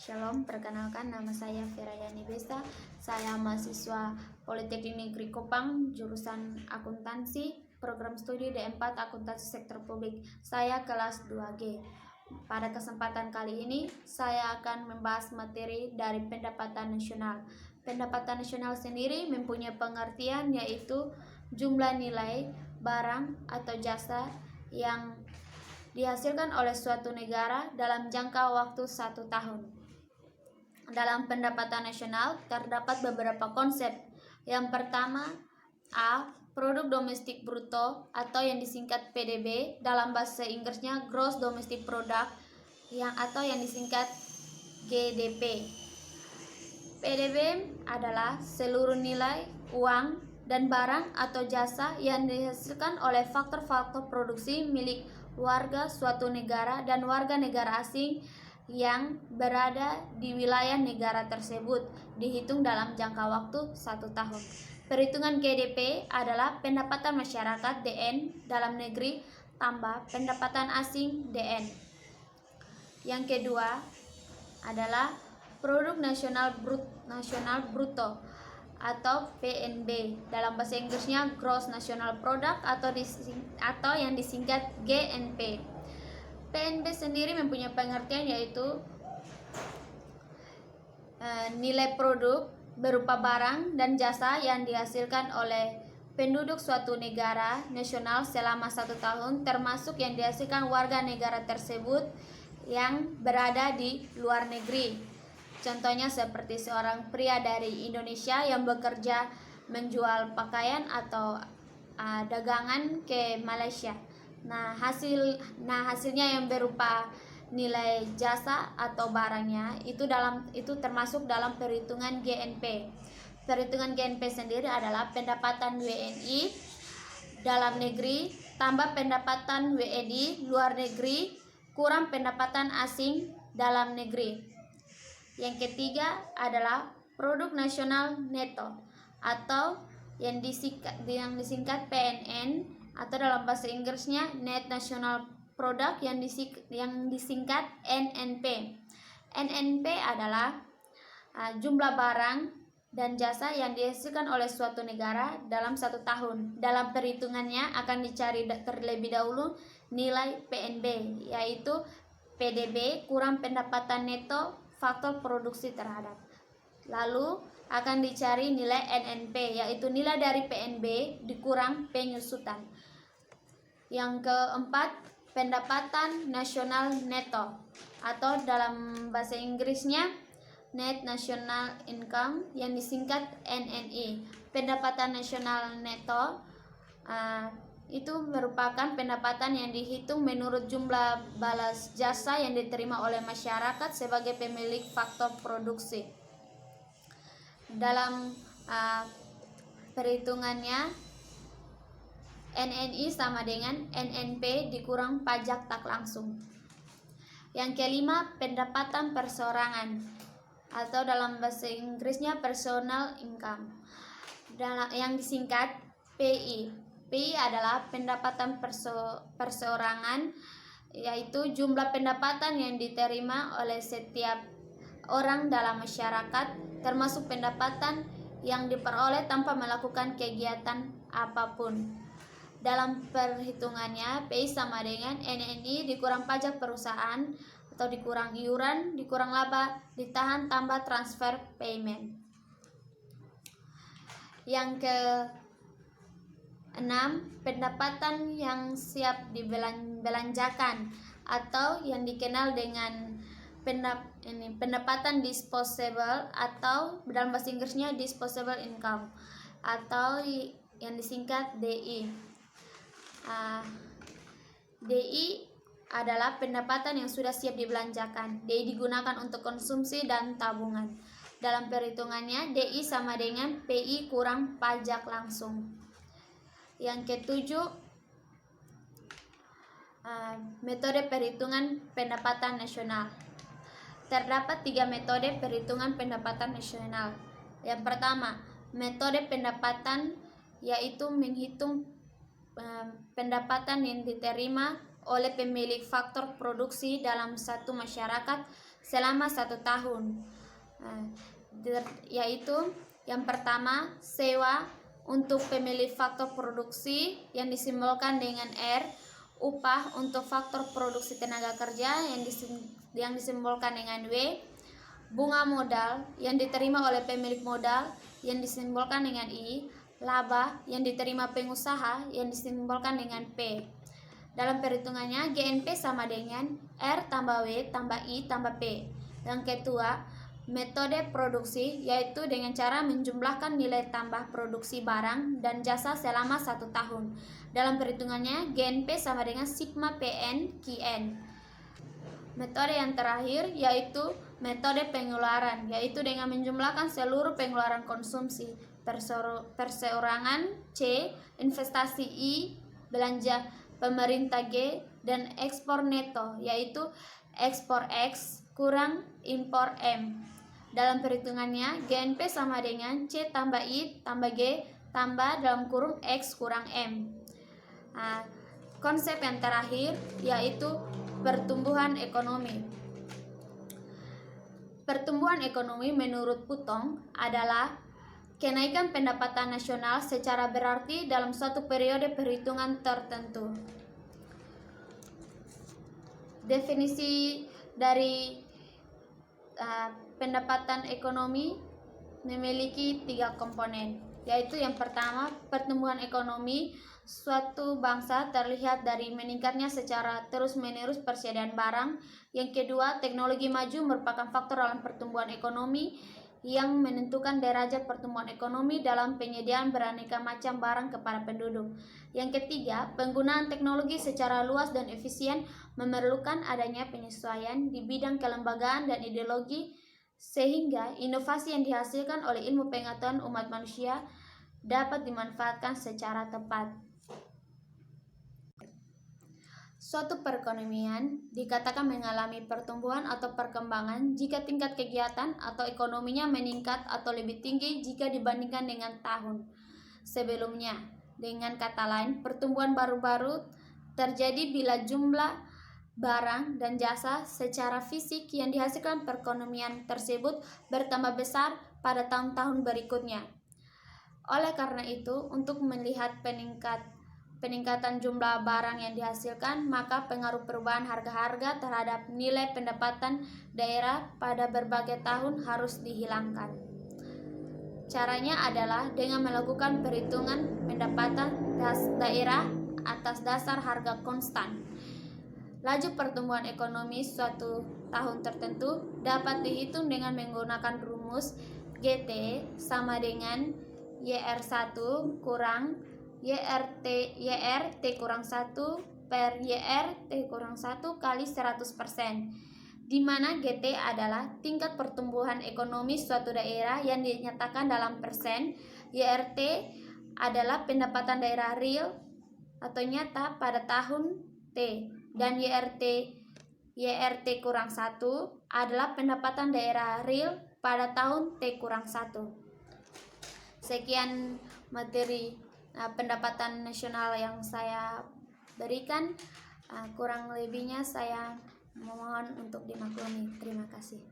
Shalom, perkenalkan nama saya Ferayani Besta. Saya mahasiswa Politeknik Negeri Kopang, jurusan akuntansi, program studi D4 Akuntansi Sektor Publik. Saya kelas 2G. Pada kesempatan kali ini, saya akan membahas materi dari pendapatan nasional. Pendapatan nasional sendiri mempunyai pengertian yaitu jumlah nilai barang atau jasa yang dihasilkan oleh suatu negara dalam jangka waktu 1 tahun. Dalam pendapatan nasional terdapat beberapa konsep. Yang pertama, A. Produk domestik bruto atau yang disingkat PDB, dalam bahasa Inggrisnya Gross Domestic Product atau yang disingkat GDP. PDB adalah seluruh nilai uang dan barang atau jasa yang dihasilkan oleh faktor-faktor produksi milik warga suatu negara dan warga negara asing yang berada di wilayah negara tersebut, dihitung dalam jangka waktu 1 tahun. Perhitungan GDP adalah pendapatan masyarakat DN dalam negeri tambah pendapatan asing DN. Yang kedua adalah produk nasional bruto atau PNB, dalam bahasa Inggrisnya Gross National Product atau yang disingkat GNP. PNB sendiri mempunyai pengertian yaitu nilai produk berupa barang dan jasa yang dihasilkan oleh penduduk suatu negara nasional selama 1 tahun, termasuk yang dihasilkan warga negara tersebut yang berada di luar negeri. Contohnya seperti seorang pria dari Indonesia yang bekerja menjual pakaian atau dagangan ke Malaysia. Nah, hasilnya yang berupa nilai jasa atau barangnya itu termasuk dalam perhitungan GNP. Perhitungan GNP sendiri adalah pendapatan WNI dalam negeri tambah pendapatan WNI luar negeri kurang pendapatan asing dalam negeri. Yang ketiga adalah produk nasional neto atau yang disingkat PNN atau dalam bahasa Inggrisnya Net National Product yang disingkat NNP. NNP adalah jumlah barang dan jasa yang dihasilkan oleh suatu negara dalam 1 tahun. Dalam perhitungannya akan dicari terlebih dahulu nilai PNB, yaitu PDB kurang pendapatan neto faktor produksi terhadap. Lalu akan dicari nilai NNP, yaitu nilai dari PNB dikurang penyusutan. Yang keempat, pendapatan nasional neto atau dalam bahasa Inggrisnya Net National Income yang disingkat NNI. Pendapatan nasional neto itu merupakan pendapatan yang dihitung menurut jumlah balas jasa yang diterima oleh masyarakat sebagai pemilik faktor produksi. Dalam perhitungannya NNI sama dengan NNP dikurang pajak tak langsung. Yang kelima, pendapatan perseorangan atau dalam bahasa Inggrisnya personal income yang disingkat PI. PI adalah pendapatan perseorangan, yaitu jumlah pendapatan yang diterima oleh setiap orang dalam masyarakat, termasuk pendapatan yang diperoleh tanpa melakukan kegiatan apapun. Dalam perhitungannya, PI sama dengan NNI dikurang pajak perusahaan atau dikurang iuran, dikurang laba, ditahan tambah transfer payment. Yang keenam, pendapatan yang siap dibelanjakan atau yang dikenal dengan pendapatan disposable atau dalam bahasa Inggrisnya disposable income atau yang disingkat DI. DI adalah pendapatan yang sudah siap dibelanjakan. DI digunakan untuk konsumsi dan tabungan. Dalam perhitungannya, DI sama dengan PI kurang pajak langsung. Yang ketujuh, metode perhitungan pendapatan nasional. Terdapat 3 metode perhitungan pendapatan nasional. Yang pertama, metode pendapatan yaitu menghitung pendapatan yang diterima oleh pemilik faktor produksi dalam satu masyarakat selama 1 tahun, yaitu yang pertama sewa untuk pemilik faktor produksi yang disimbolkan dengan R, upah untuk faktor produksi tenaga kerja yang disimbolkan dengan W, bunga modal yang diterima oleh pemilik modal yang disimbolkan dengan I, laba yang diterima pengusaha yang disimbolkan dengan P. Dalam perhitungannya, GNP sama dengan R tambah W tambah I tambah P. Yang kedua, metode produksi, yaitu dengan cara menjumlahkan nilai tambah produksi barang dan jasa selama 1 tahun. Dalam perhitungannya, GNP sama dengan sigma PN QN. Metode yang terakhir yaitu metode pengeluaran, yaitu dengan menjumlahkan seluruh pengeluaran konsumsi, perseorangan C, investasi I, belanja pemerintah G, dan ekspor neto, yaitu ekspor X kurang impor M. Dalam perhitungannya, GNP sama dengan C tambah I tambah G tambah dalam kurung X kurang M. Konsep yang terakhir yaitu pertumbuhan ekonomi. Pertumbuhan ekonomi menurut Putong adalah kenaikan pendapatan nasional secara berarti dalam suatu periode perhitungan tertentu. Definisi dari pendapatan ekonomi memiliki 3 komponen, yaitu yang pertama, pertumbuhan ekonomi suatu bangsa terlihat dari meningkatnya secara terus-menerus persediaan barang. Yang kedua, teknologi maju merupakan faktor dalam pertumbuhan ekonomi yang menentukan derajat pertumbuhan ekonomi dalam penyediaan beraneka macam barang kepada penduduk. Yang ketiga, penggunaan teknologi secara luas dan efisien memerlukan adanya penyesuaian di bidang kelembagaan dan ideologi, sehingga inovasi yang dihasilkan oleh ilmu pengetahuan umat manusia dapat dimanfaatkan secara tepat. Suatu perekonomian dikatakan mengalami pertumbuhan atau perkembangan jika tingkat kegiatan atau ekonominya meningkat atau lebih tinggi jika dibandingkan dengan tahun sebelumnya. Dengan kata lain, pertumbuhan baru-baru terjadi bila jumlah barang dan jasa secara fisik yang dihasilkan perekonomian tersebut bertambah besar pada tahun-tahun berikutnya. Oleh karena itu, untuk melihat peningkatan jumlah barang yang dihasilkan, maka pengaruh perubahan harga-harga terhadap nilai pendapatan daerah pada berbagai tahun harus dihilangkan. Caranya adalah dengan melakukan perhitungan pendapatan daerah atas dasar harga konstan. Laju pertumbuhan ekonomi suatu tahun tertentu dapat dihitung dengan menggunakan rumus GT sama dengan YR1 kurang YRT kurang 1 per YRT kurang 1 kali 100%, di mana GT adalah tingkat pertumbuhan ekonomi suatu daerah yang dinyatakan dalam persen, YRT adalah pendapatan daerah real atau nyata pada tahun T, dan YRT kurang 1 adalah pendapatan daerah real pada tahun T kurang 1. Sekian materi pendapatan nasional yang saya berikan. Kurang lebihnya saya mohon untuk dimaklumi. Terima kasih.